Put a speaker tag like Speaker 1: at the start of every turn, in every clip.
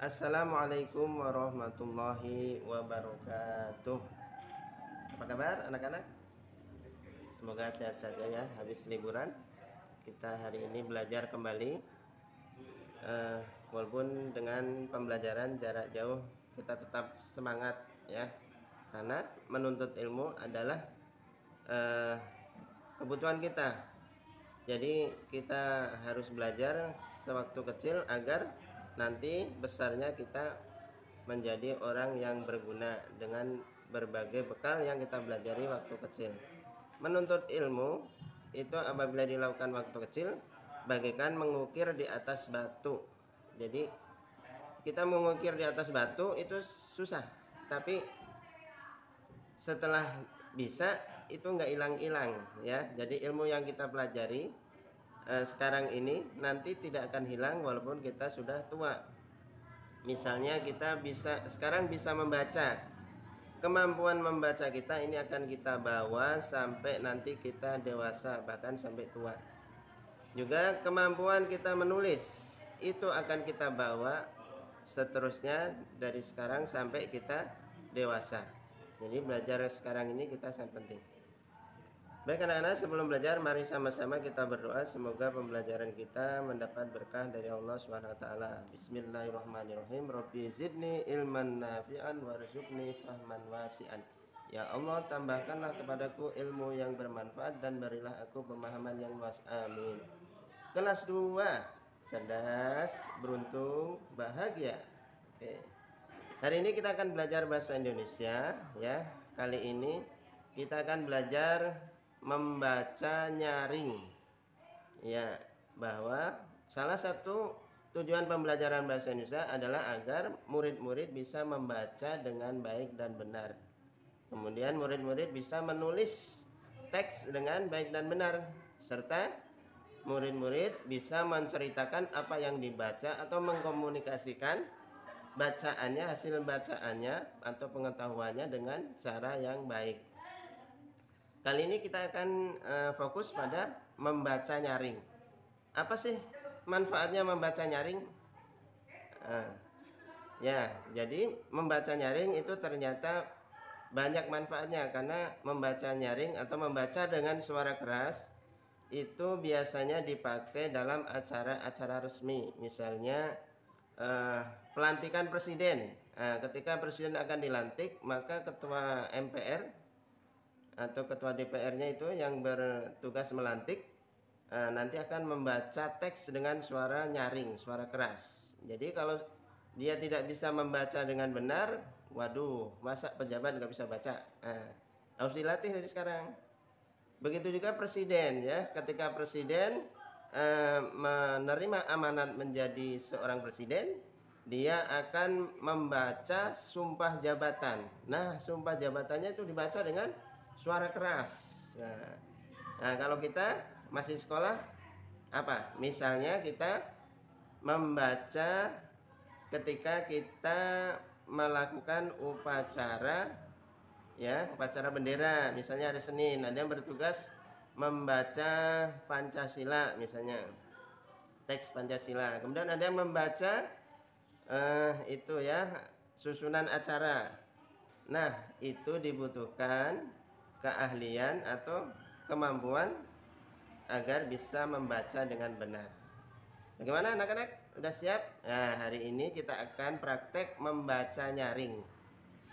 Speaker 1: Assalamualaikum warahmatullahi wabarakatuh. Apa kabar anak-anak? Semoga sehat saja ya. Habis liburan kita hari ini belajar kembali, walaupun dengan pembelajaran jarak jauh kita tetap semangat ya, karena menuntut ilmu adalah kebutuhan kita. Jadi kita harus belajar sewaktu kecil agar nanti besarnya kita menjadi orang yang berguna dengan berbagai bekal yang kita pelajari waktu kecil. Menuntut ilmu itu apabila dilakukan waktu kecil bagaikan mengukir di atas batu. Jadi kita mengukir di atas batu itu susah, tapi setelah bisa itu nggak hilang-hilang ya. Jadi ilmu yang kita pelajari sekarang ini nanti tidak akan hilang walaupun kita sudah tua. Misalnya kita sekarang bisa membaca, kemampuan membaca kita ini akan kita bawa sampai nanti kita dewasa, bahkan sampai tua. Juga kemampuan kita menulis itu akan kita bawa seterusnya dari sekarang sampai kita dewasa. Jadi belajar sekarang ini kita sangat penting. Baik anak-anak, sebelum belajar mari sama-sama kita berdoa semoga pembelajaran kita mendapat berkah dari Allah SWT. Bismillahirrahmanirrahim. Rabbi zidni ilman nafi'an warzuqni fahman wasi'an. Ya Allah, tambahkanlah kepadaku ilmu yang bermanfaat dan berilah aku pemahaman yang luas. Amin. Kelas 2, cerdas, beruntung, bahagia. Oke. Hari ini kita akan belajar bahasa Indonesia ya. Kali ini kita akan belajar membaca nyaring ya, bahwa salah satu tujuan pembelajaran bahasa Indonesia adalah agar murid-murid bisa membaca dengan baik dan benar. Kemudian murid-murid bisa menulis teks dengan baik dan benar, serta murid-murid bisa menceritakan apa yang dibaca atau mengkomunikasikan bacaannya, hasil bacaannya atau pengetahuannya dengan cara yang baik. Kali ini kita akan fokus pada membaca nyaring. Apa sih manfaatnya membaca nyaring? Ya, jadi membaca nyaring itu ternyata banyak manfaatnya, karena membaca nyaring atau membaca dengan suara keras itu biasanya dipakai dalam acara-acara resmi. Misalnya pelantikan presiden. Ketika presiden akan dilantik, maka ketua MPR atau ketua DPR-nya itu yang bertugas melantik nanti akan membaca teks dengan suara nyaring, suara keras. Jadi kalau dia tidak bisa membaca dengan benar, waduh, masa pejabat nggak bisa baca? Harus dilatih dari sekarang. Begitu juga presiden ya, ketika presiden menerima amanat menjadi seorang presiden, dia akan membaca sumpah jabatan. Nah, sumpah jabatannya itu dibaca dengan suara keras. Nah, kalau kita masih sekolah apa? Misalnya kita membaca ketika kita melakukan upacara ya, upacara bendera. Misalnya hari Senin ada yang bertugas membaca Pancasila misalnya, teks Pancasila. Kemudian ada yang membaca itu ya, susunan acara. Nah, itu dibutuhkan keahlian atau kemampuan agar bisa membaca dengan benar. Bagaimana anak-anak? Udah siap? Nah, hari ini kita akan praktek membaca nyaring.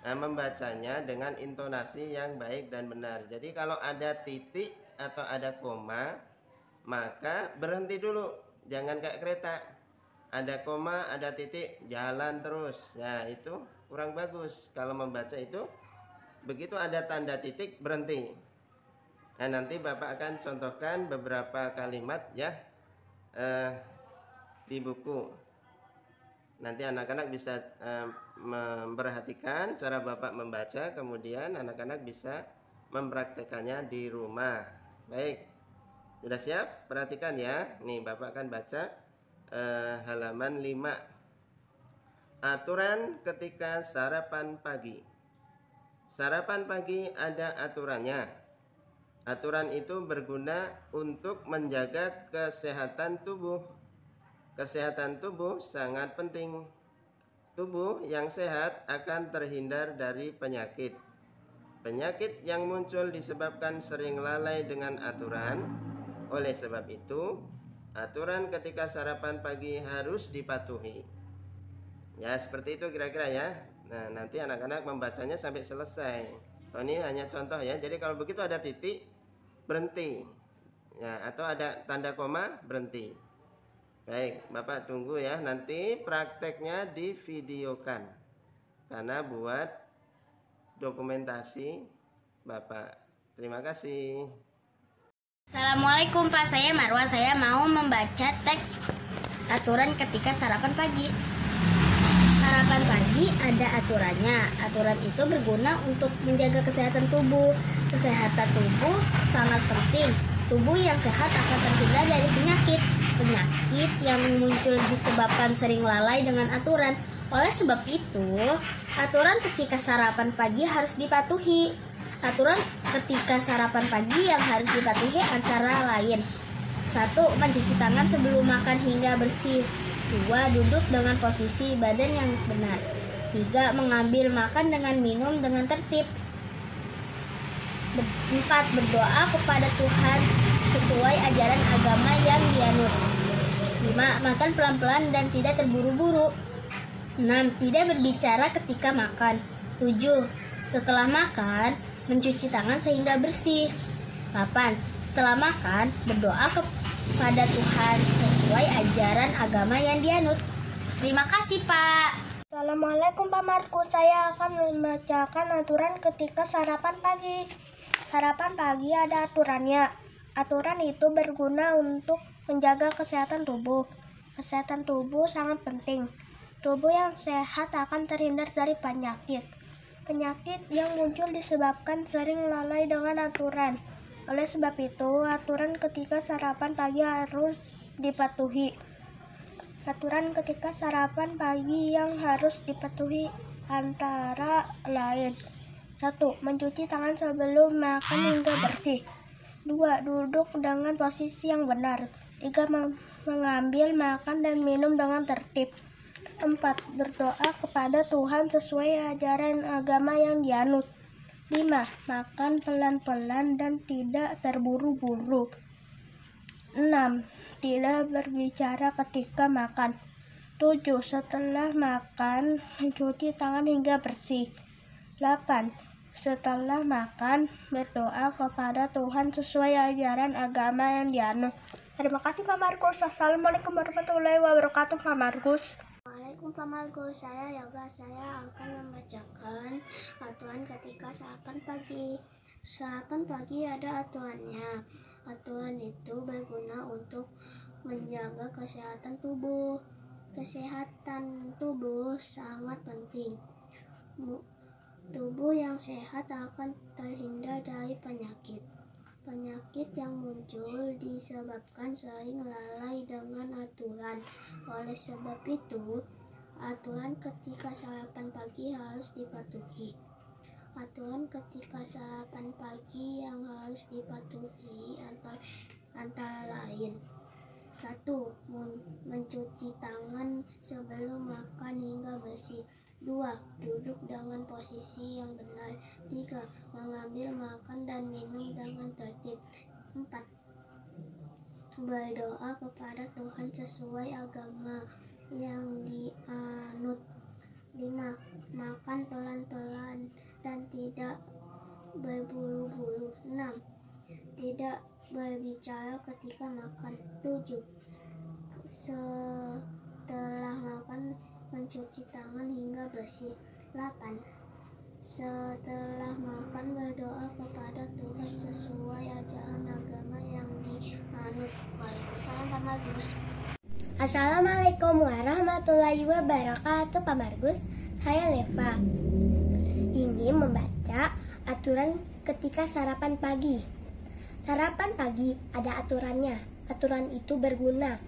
Speaker 1: Nah, membacanya dengan intonasi yang baik dan benar. Jadi kalau ada titik atau ada koma, maka berhenti dulu. Jangan kayak kereta. Ada koma, ada titik, jalan terus. Nah, itu kurang bagus. Kalau membaca itu begitu ada tanda titik, berhenti. Nah, nanti Bapak akan contohkan beberapa kalimat ya di buku. Nanti anak-anak bisa memperhatikan cara Bapak membaca, kemudian anak-anak bisa mempraktekannya di rumah. Baik, sudah siap? Perhatikan ya. Nih, Bapak akan baca halaman 5. Aturan ketika sarapan pagi. Sarapan pagi ada aturannya. Aturan itu berguna untuk menjaga kesehatan tubuh. Kesehatan tubuh sangat penting. tubuh yang sehat akan terhindar dari penyakit. Penyakit yang muncul disebabkan sering lalai dengan aturan. Oleh sebab itu, aturan ketika sarapan pagi harus dipatuhi. Ya, seperti itu kira-kira ya. Nah, nanti anak-anak membacanya sampai selesai. Oh, ini hanya contoh ya. Jadi kalau begitu ada titik, berhenti. Ya, atau ada tanda koma, berhenti. Baik, Bapak tunggu ya. Nanti prakteknya divideokan. Karena buat dokumentasi Bapak. Terima kasih.
Speaker 2: Assalamualaikum Pak, saya Marwa. Saya mau membaca teks aturan ketika sarapan pagi. Sarapan pagi ada aturannya. Aturan itu berguna untuk menjaga kesehatan tubuh. Kesehatan tubuh sangat penting. Tubuh yang sehat akan terhindar dari penyakit. Penyakit yang muncul disebabkan sering lalai dengan aturan. Oleh sebab itu, aturan ketika sarapan pagi harus dipatuhi. Aturan ketika sarapan pagi yang harus dipatuhi antara lain: 1. Mencuci tangan sebelum makan hingga bersih. 2. Duduk dengan posisi badan yang benar. 3. Mengambil makan dengan minum dengan tertib. 4. Berdoa kepada Tuhan sesuai ajaran agama yang dianut. 5. Makan pelan-pelan dan tidak terburu-buru. 6. Tidak berbicara ketika makan. 7. Setelah makan, mencuci tangan sehingga bersih. 8. Setelah makan, berdoa kepada Tuhan sesuai ajaran agama yang dianut. Terima kasih, Pak.
Speaker 3: Assalamualaikum Pak Markus. Saya akan membacakan aturan ketika sarapan pagi. Sarapan pagi ada aturannya. Aturan itu berguna untuk menjaga kesehatan tubuh. Kesehatan tubuh sangat penting. Tubuh yang sehat akan terhindar dari penyakit. Penyakit yang muncul disebabkan sering lalai dengan aturan. Oleh sebab itu, aturan ketika sarapan pagi harus dipatuhi. Aturan ketika sarapan pagi yang harus dipatuhi antara lain: 1. Mencuci tangan sebelum makan hingga bersih. 2. Duduk dengan posisi yang benar. 3. Mengambil makan dan minum dengan tertib. 4. Berdoa kepada Tuhan sesuai ajaran agama yang dianut. 5. Makan pelan-pelan dan tidak terburu-buru. 6. Tidak berbicara ketika makan. 7. Setelah makan, mencuci tangan hingga bersih. 8. Setelah makan, berdoa kepada Tuhan sesuai ajaran agama yang dianut. Terima kasih Pak Markus. Assalamualaikum warahmatullahi wabarakatuh Pak Markus.
Speaker 2: Waalaikumsalam Pak Markus, saya Yoga. Saya akan membacakan aturan ketika sarapan pagi. Sarapan pagi ada aturannya. Aturan itu berguna untuk menjaga kesehatan tubuh. Kesehatan tubuh sangat penting. Tubuh yang sehat akan terhindar dari penyakit. Penyakit yang muncul disebabkan sering lalai dengan aturan. Oleh sebab itu, aturan ketika sarapan pagi harus dipatuhi. Aturan ketika sarapan pagi yang harus dipatuhi antara lain: 1. Mencuci tangan sebelum makan hingga bersih. 2. Duduk dengan posisi yang benar. 3. Mengambil makan dan minum dengan tertib. 4. Berdoa kepada Tuhan sesuai agama yang dianut. 5. Makan pelan-pelan dan tidak berburu-buru. 6. Tidak berbicara ketika makan. 7. Setelah makan, mencuci tangan hingga bersih. 8. Setelah makan, berdoa kepada Tuhan sesuai ajaran agama yang dianut. Waalaikumsalam Pak Margus.
Speaker 3: Assalamualaikum warahmatullahi wabarakatuh Pak Margus. Saya Leva. Ini membaca aturan ketika sarapan pagi. Sarapan pagi ada aturannya. Aturan itu berguna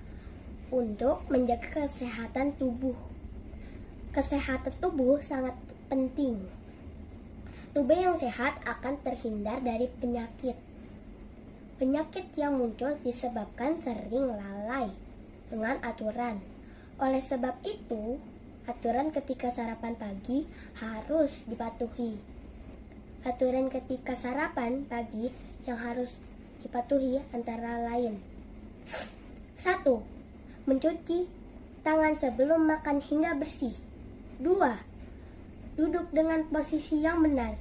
Speaker 3: untuk menjaga kesehatan tubuh. Kesehatan tubuh sangat penting. Tubuh yang sehat akan terhindar dari penyakit. Penyakit yang muncul disebabkan sering lalai dengan aturan. Oleh sebab itu,
Speaker 2: aturan ketika sarapan pagi harus dipatuhi. Aturan ketika sarapan pagi yang harus dipatuhi antara lain: 1. Mencuci tangan sebelum makan hingga bersih. 2. Duduk dengan posisi yang benar.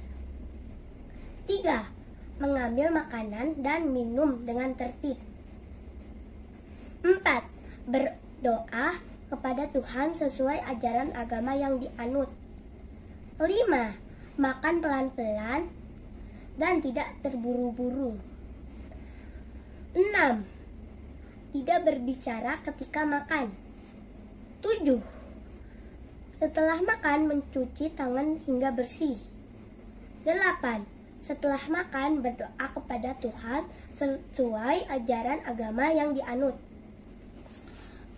Speaker 2: 3. Mengambil makanan dan minum dengan tertib. 4. Berdoa kepada Tuhan sesuai ajaran agama yang dianut. 5. Makan pelan-pelan dan tidak terburu-buru. 6. Tidak berbicara ketika makan. 7. Setelah makan mencuci tangan hingga bersih. 8. Setelah makan berdoa kepada Tuhan sesuai ajaran agama yang dianut.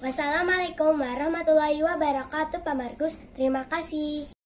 Speaker 2: Wassalamualaikum warahmatullahi wabarakatuh, Pak Markus. Terima kasih.